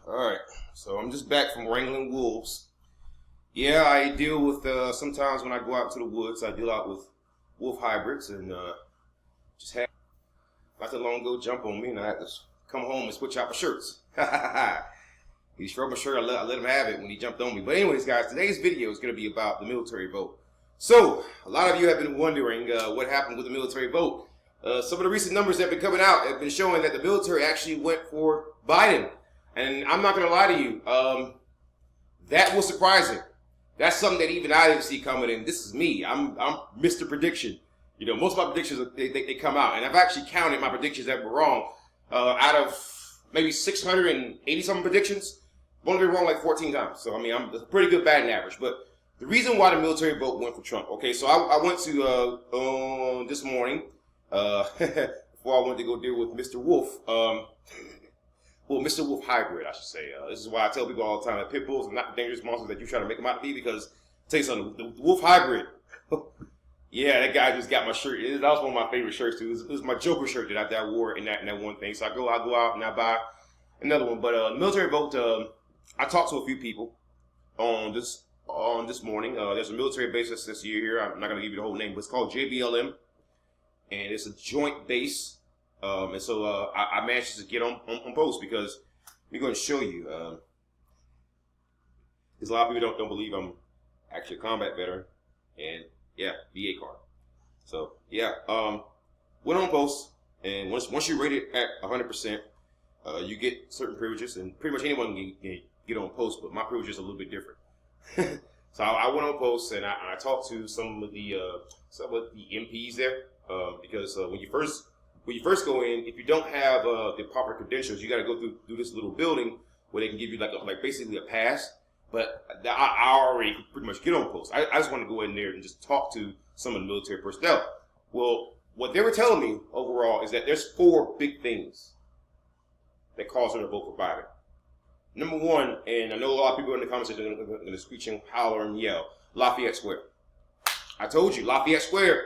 Alright, so I'm just back from wrangling wolves. Yeah, I deal with, sometimes when I go out to the woods, I deal out with wolf hybrids and just had, not too long ago, jump on me and I had to come home and switch out my shirts. He shrugged my shirt, I let him have it when he jumped on me. But anyways, guys, today's video is going to be about the military vote. So, a lot of you have been wondering what happened with the military vote. Some of the recent numbers that have been coming out have been showing that the military actually went for Biden. And I'm not going to lie to you, that was surprising. That's something that even I didn't see coming, and this is me. I'm Mr. Prediction. You know, most of my predictions, they come out. And I've actually counted my predictions that were wrong. Out of maybe 680-something predictions, I've only been wrong like 14 times. So, I mean, I'm a pretty good batting average. But the reason why the military vote went for Trump, okay, so I went to, this morning, before I went to go deal with Mr. Wolf, well, Mr. Wolf hybrid, I should say. This is why I tell people all the time that pit bulls are not the dangerous monsters that you try to make them out to be, because, I'll tell you something, the Wolf hybrid, yeah, that guy just got my shirt. That was one of my favorite shirts, too. It was my Joker shirt that I wore in that one thing. So I go out and I buy another one. But the military vote, I talked to a few people on this morning. There's a military base that's this year here. I'm not going to give you the whole name, but it's called JBLM. And it's a joint base. And so I managed to get on post because we're going to show you. Because a lot of people don't believe I'm actually a combat veteran. And yeah, VA card. So yeah, went on post, and once you rate it at 100%, you get certain privileges, and pretty much anyone can get on post, but my privilege is a little bit different. So I went on post, and I talked to some of the MPs there, because when you first go in, if you don't have the proper credentials, you got to go through this little building where they can give you like basically a pass. But I already pretty much get on post. I just want to go in there and just talk to some of the military personnel. Well, what they were telling me overall is that there's 4 big things that cause them to vote for Biden. Number one, and I know a lot of people in the comments are going to screech and holler and yell, Lafayette Square. I told you, Lafayette Square,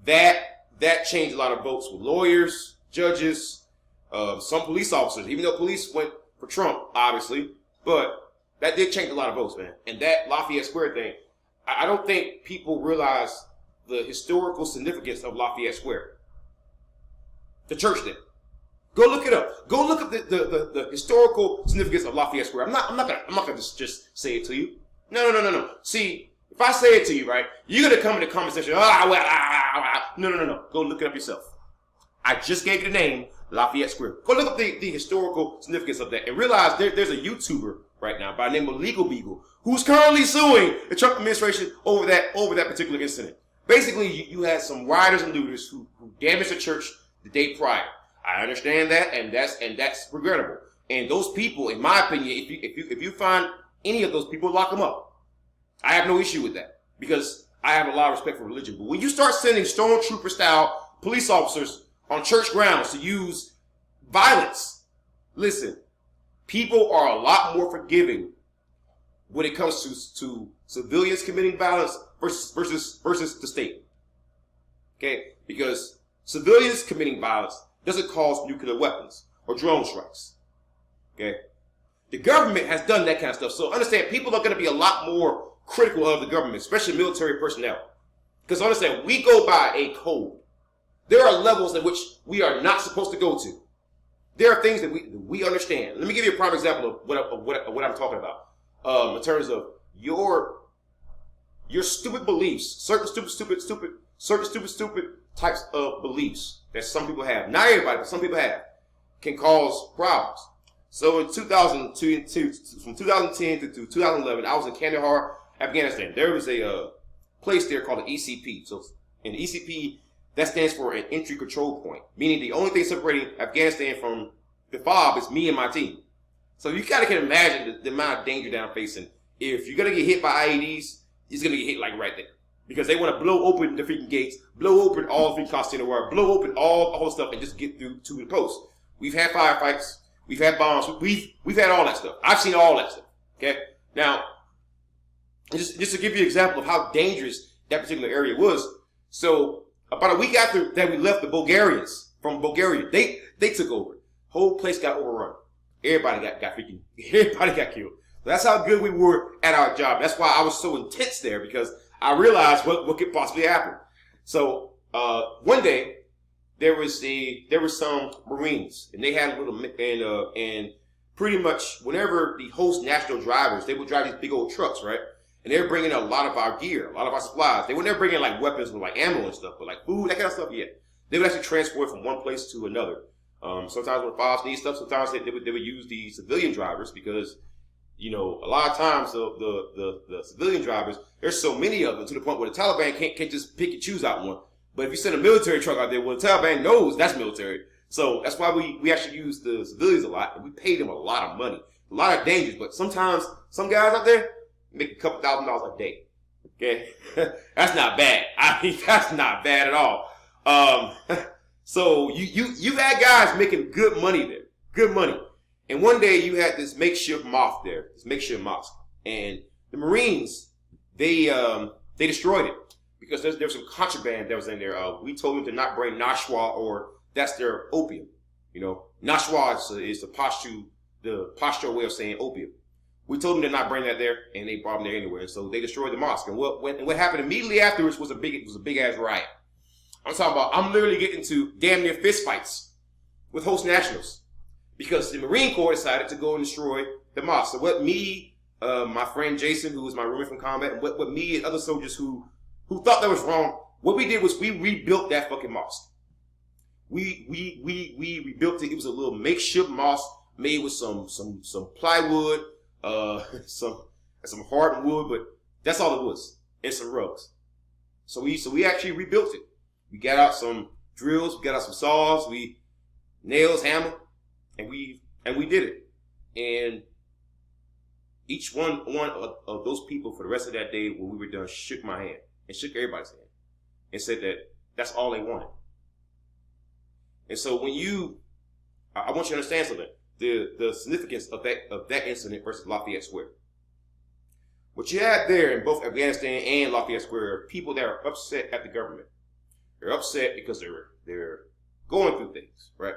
that changed a lot of votes with lawyers, judges, some police officers, even though police went for Trump, obviously, but that did change a lot of votes, man. And that Lafayette Square thing, I don't think people realize the historical significance of Lafayette Square. The church did. Go look it up. Go look up the historical significance of Lafayette Square. I'm not gonna just say it to you. No. See, if I say it to you, right, you're gonna come in the comment section. No. Go look it up yourself. I just gave you the name, Lafayette Square. Go look up the historical significance of that and realize there's a YouTuber right now by the name of Legal Beagle who's currently suing the Trump administration over that particular incident. Basically, you had some rioters and looters who damaged the church the day prior. I understand that, and that's regrettable. And those people, in my opinion, if you find any of those people, lock them up. I have no issue with that because I have a lot of respect for religion. But when you start sending stormtrooper style police officers on church grounds to use violence, listen, people are a lot more forgiving when it comes to civilians committing violence versus the state. Okay? Because civilians committing violence doesn't cause nuclear weapons or drone strikes. Okay? The government has done that kind of stuff. So understand, people are going to be a lot more critical of the government, especially military personnel. Because understand, we go by a code. There are levels at which we are not supposed to go to. There are things that we understand. Let me give you a prime example of what I'm talking about. In terms of your stupid beliefs, certain stupid types of beliefs that some people have. Not everybody, but some people have, can cause problems. So in 2002, from 2010 to 2011, I was in Kandahar, Afghanistan. There was a place there called the ECP. So in the ECP, that stands for an entry control point, meaning the only thing separating Afghanistan from the FOB is me and my team. So you kind of can imagine the amount of danger that I'm facing. If you're going to get hit by IEDs, it's going to get hit like right there. Because they want to blow open the freaking gates, blow open all the freaking constitutional wire, blow open all the stuff and just get through to the post. We've had firefights, we've had bombs, we've had all that stuff. I've seen all that stuff. Okay? Now, just to give you an example of how dangerous that particular area was. So about a week after that we left, the Bulgarians from Bulgaria, they took over. Whole place got overrun. everybody got freaking, everybody got killed. That's how good we were at our job. That's why I was so intense there, because I realized what could possibly happen. So one day there was some Marines, and they had a little and pretty much whenever the host national drivers, they would drive these big old trucks, right? And they were bringing a lot of our gear, a lot of our supplies. They were never bringing like weapons and like ammo and stuff, but like food, that kind of stuff. Yeah, they would actually transport from one place to another. Sometimes when files need stuff, sometimes they would use the civilian drivers, because a lot of times the civilian drivers, there's so many of them to the point where the Taliban can't just pick and choose out one. But if you send a military truck out there, well, the Taliban knows that's military. So that's why we actually use the civilians a lot, and we pay them a lot of money, a lot of dangers. But sometimes some guys out there make a couple $1,000s a day. Okay, that's not bad. I mean, that's not bad at all. So you had guys making good money there, good money. And one day you had this makeshift mosque there, and the Marines they destroyed it because there's some contraband that was in there. We told them to not bring nashwa, or that's their opium. Nashwa is the Pashto way of saying opium. We told them to not bring that there, and they brought them there anyway. So they destroyed the mosque. And what happened immediately afterwards was a big ass riot. I'm literally getting to damn near fist fights with host nationals, because the Marine Corps decided to go and destroy the mosque. So what me, my friend Jason, who was my roommate from combat, and what me and other soldiers who thought that was wrong, what we did was we rebuilt that fucking mosque. We rebuilt it. It was a little makeshift mosque made with some plywood, some hardwood, but that's all it was, and some rugs. So we actually rebuilt it. We got out some drills, we got out some saws, nails, hammer, and we did it. And each one of those people for the rest of that day when we were done shook my hand and shook everybody's hand and said that that's all they wanted. And so I want you to understand something. The significance of that incident versus Lafayette Square. What you had there in both Afghanistan and Lafayette Square are people that are upset at the government. They're upset because they're going through things, right?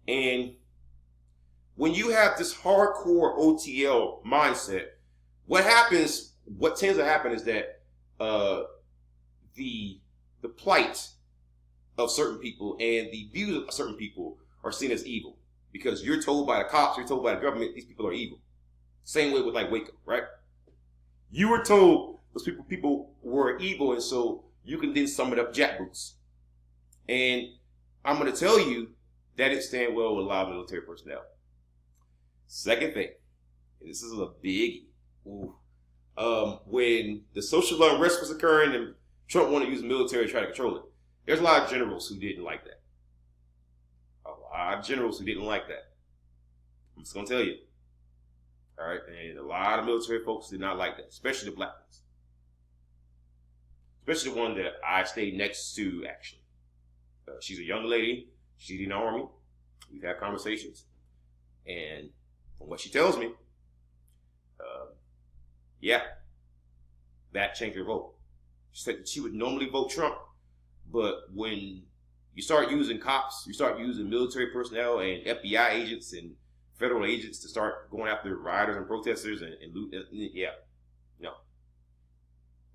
And when you have this hardcore OTL mindset, what tends to happen is that the plight of certain people and the views of certain people are seen as evil, because you're told by the cops, you're told by the government, these people are evil. Same way with like Waco, right? You were told those people were evil, and so you can then sum it up jackboots. And I'm going to tell you that it stand well with a lot of military personnel. Second thing, and this is a biggie. When the social unrest was occurring and Trump wanted to use the military to try to control it, there's a lot of generals who didn't like that. I'm just going to tell you. All right? And a lot of military folks did not like that, especially the black ones. Especially the one that I stayed next to, actually. She's a young lady. She's in the Army. We've had conversations. And from what she tells me, that changed her vote. She said that she would normally vote Trump, but when you start using cops, you start using military personnel and FBI agents and federal agents to start going after rioters and protesters and loot, no.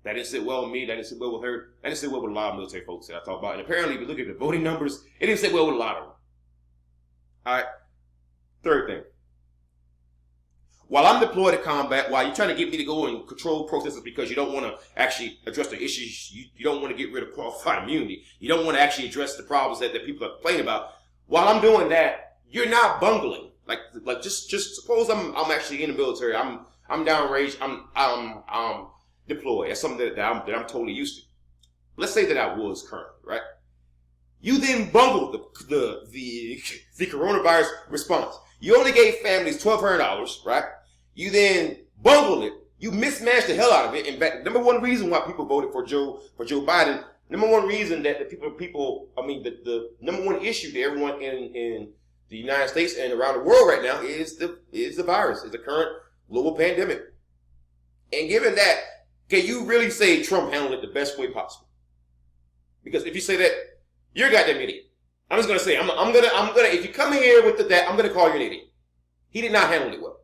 That didn't sit well with me. That didn't sit well with her. That didn't sit well with a lot of military folks that I talk about. And apparently, if you look at the voting numbers, it didn't sit well with a lot of them. All right. Third thing. While I'm deployed to combat, while you're trying to get me to go and control protesters because you don't want to actually address the issues, you don't want to get rid of qualified immunity, you don't want to actually address the problems that people are complaining about, while I'm doing that, you're not bungling. Like just suppose I'm actually in the military, I'm downrange, I'm deployed. That's something that I'm totally used to. Let's say that I was currently, right? You then bungled the coronavirus response. You only gave families $1,200, right? You then bungled it. You mismatched the hell out of it. In fact, number one reason why people voted for Joe Biden, number one reason that the number one issue to everyone in the United States and around the world right now is the virus, is the current global pandemic. And given that, can you really say Trump handled it the best way possible? Because if you say that, you're a goddamn idiot. I'm just gonna say, I'm gonna. If you come in here with that, I'm gonna call you an idiot. He did not handle it well.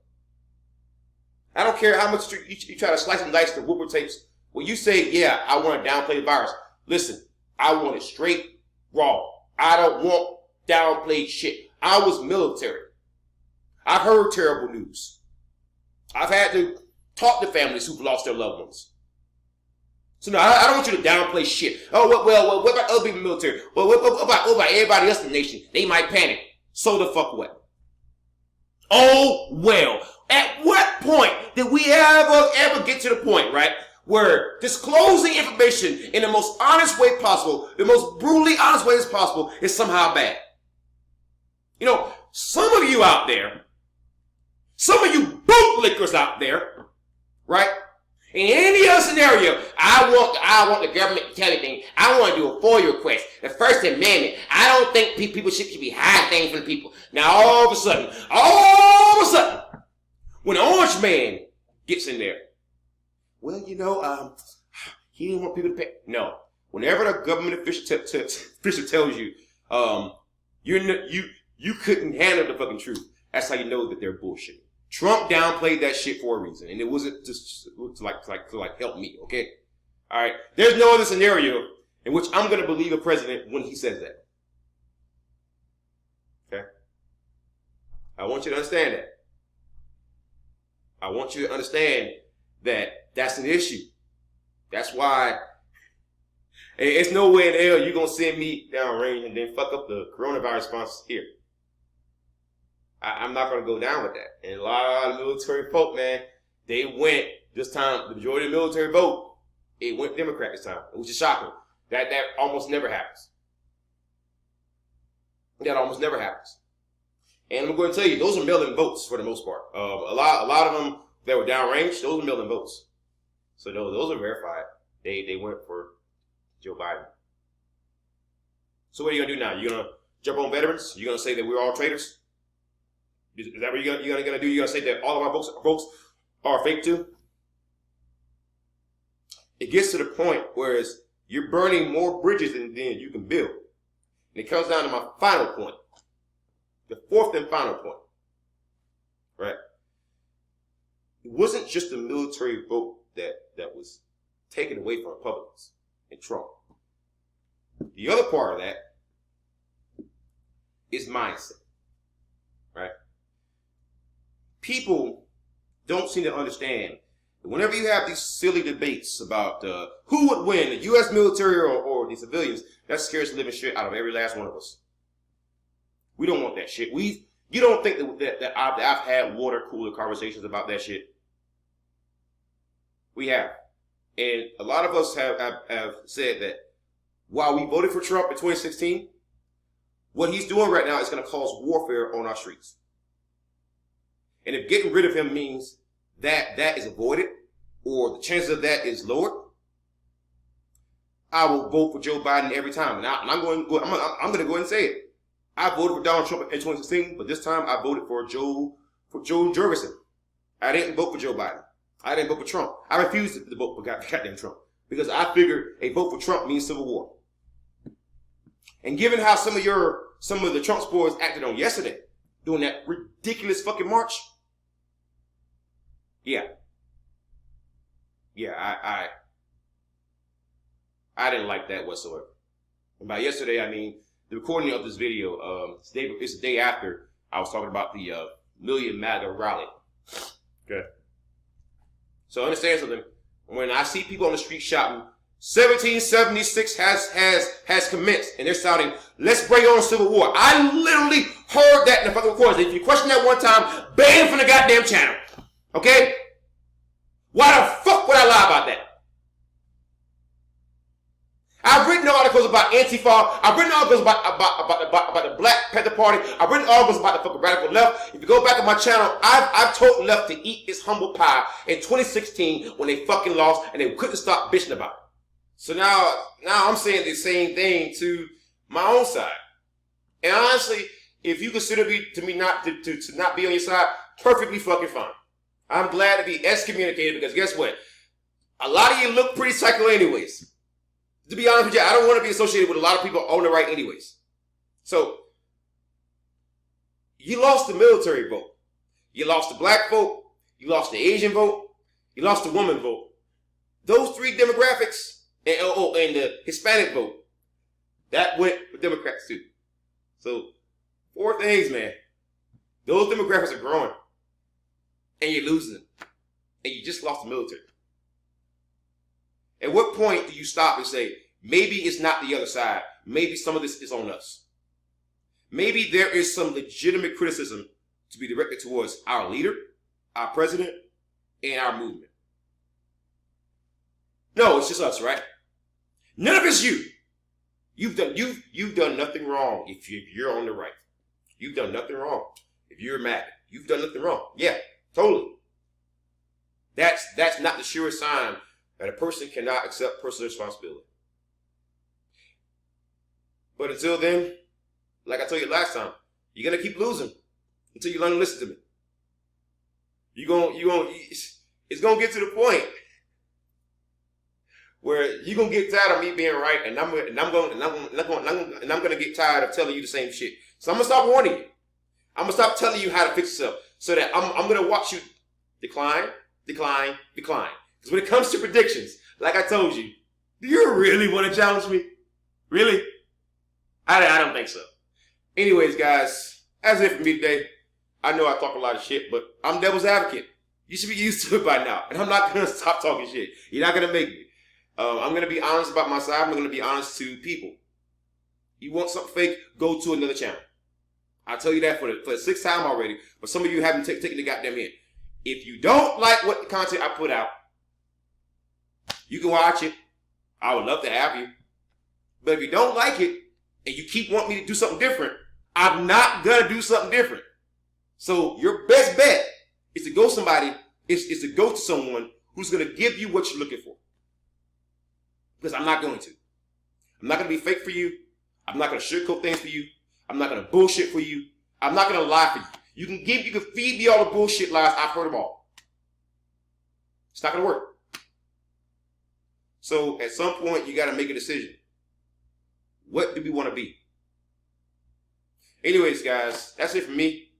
I don't care how much you try to slice and dice the whooper tapes. When you say, yeah, I want to downplay the virus, listen, I want it straight raw. I don't want downplayed shit. I was military. I've heard terrible news. I've had to talk to families who've lost their loved ones. So no, I don't want you to downplay shit. Oh, well, what about other people in the military? Well, what about everybody else in the nation? They might panic. So the fuck what? Oh, well. At what point did we ever get to the point, right, where disclosing information in the most honest way possible, the most brutally honest way as possible, is somehow bad? You know, some of you out there, some of you bootlickers out there, right? In any other scenario, I want the government to tell me things. I want to do a FOIA request. The First Amendment. I don't think people should be hiding things from people. Now all of a sudden, when the orange man gets in there, well, you know, he didn't want people to pay. No. Whenever the government official tells you, you couldn't handle the fucking truth, that's how you know that they're bullshit. Trump downplayed that shit for a reason, and it wasn't just to help me, okay? All right. There's no other scenario in which I'm going to believe a president when he says that. Okay? I want you to understand that. I want you to understand that that's an issue. That's why it's no way in hell you're going to send me downrange and then fuck up the coronavirus response here. I'm not going to go down with that. And a lot of military folk, man, they went this time, the majority of the military vote, it went Democrat this time, which is shocking. That almost never happens. That almost never happens. And I'm going to tell you, those are mail-in votes for the most part. A lot of them that were downrange, those are mail-in votes. So those are verified. They went for Joe Biden. So what are you going to do now? You're going to jump on veterans? You're going to say that we're all traitors? Is that what you're going to do? You're going to say that all of our votes are fake too? It gets to the point where you're burning more bridges than you can build. And it comes down to my final point. The fourth and final point. Right? It wasn't just the military vote that was taken away from Republicans and Trump. The other part of that is mindset. Right? People don't seem to understand that whenever you have these silly debates about who would win, the U.S. military or the civilians, that scares the living shit out of every last one of us. We don't want that shit. You don't think that I've had water cooler conversations about that shit? We have. And a lot of us have said that while we voted for Trump in 2016, what he's doing right now is going to cause warfare on our streets. And if getting rid of him means that is avoided, or the chances of that is lowered, I will vote for Joe Biden every time. And I'm going to go ahead and say it. I voted for Donald Trump in 2016, but this time I voted for Joe Jurgensen. I didn't vote for Joe Biden. I didn't vote for Trump. I refused to vote for goddamn Trump because I figured a vote for Trump means civil war. And given how some of the Trump supporters acted on yesterday, doing that ridiculous fucking march, I didn't like that whatsoever. And by yesterday, I mean the recording of this video. It's the day after I was talking about the Million MAGA rally. Okay. So understand something. When I see people on the street shouting, 1776 has commenced, and they're shouting, "Let's bring on civil war." I literally heard that in the fucking recordings. If you question that one time, ban from the goddamn channel. Okay? Why the fuck would I lie about that? I've written articles about Antifa. I've written articles about the Black Panther Party. I've written articles about the fucking radical left. If you go back on my channel, I've told the left to eat its humble pie in 2016 when they fucking lost and they couldn't stop bitching about it. So now I'm saying the same thing to my own side. And honestly, if you consider me to not be on your side, perfectly fucking fine. I'm glad to be excommunicated because guess what? A lot of you look pretty psycho anyways. To be honest with you, I don't want to be associated with a lot of people on the right anyways. So, you lost the military vote. You lost the black vote. You lost the Asian vote. You lost the woman vote. Those three demographics and the Hispanic vote, that went for Democrats too. So 4 things, man. Those demographics are growing, and you're losing them, and you just lost the military. At what point do you stop and say, maybe it's not the other side. Maybe some of this is on us. Maybe there is some legitimate criticism to be directed towards our leader, our president, and our movement. No, it's just us, right? None of it's you. You've done nothing wrong if you're on the right. You've done nothing wrong if you're mad. You've done nothing wrong. Yeah, totally. That's not the surest sign that a person cannot accept personal responsibility. But until then, like I told you last time, you're gonna keep losing until you learn to listen to me. It's gonna get to the point where you're gonna get tired of me being right, and I'm gonna get tired of telling you the same shit. So I'm gonna stop warning you. I'm gonna stop telling you how to fix yourself, so that I'm gonna watch you decline. Because when it comes to predictions, like I told you, do you really want to challenge me? Really? I don't think so. Anyways, guys, that's it for me today. I know I talk a lot of shit, but I'm devil's advocate. You should be used to it by now, and I'm not gonna stop talking shit. You're not gonna make me. I'm gonna be honest about my side. I'm gonna be honest to people. You want something fake? Go to another channel. I'll tell you that for the 6th time already. But some of you haven't taken the goddamn hint. If you don't like what the content I put out, you can watch it. I would love to have you. But if you don't like it and you keep wanting me to do something different, I'm not gonna do something different. So your best bet is to go to go to someone who's gonna give you what you're looking for. Because I'm not going to. I'm not gonna be fake for you. I'm not gonna sugarcoat things for you. I'm not gonna bullshit for you. I'm not gonna lie for you. You can feed me all the bullshit lies. I've heard them all. It's not gonna work. So at some point, you gotta make a decision. What do we want to be? Anyways, guys, that's it for me.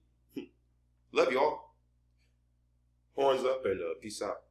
Love you all. Horns up and peace out.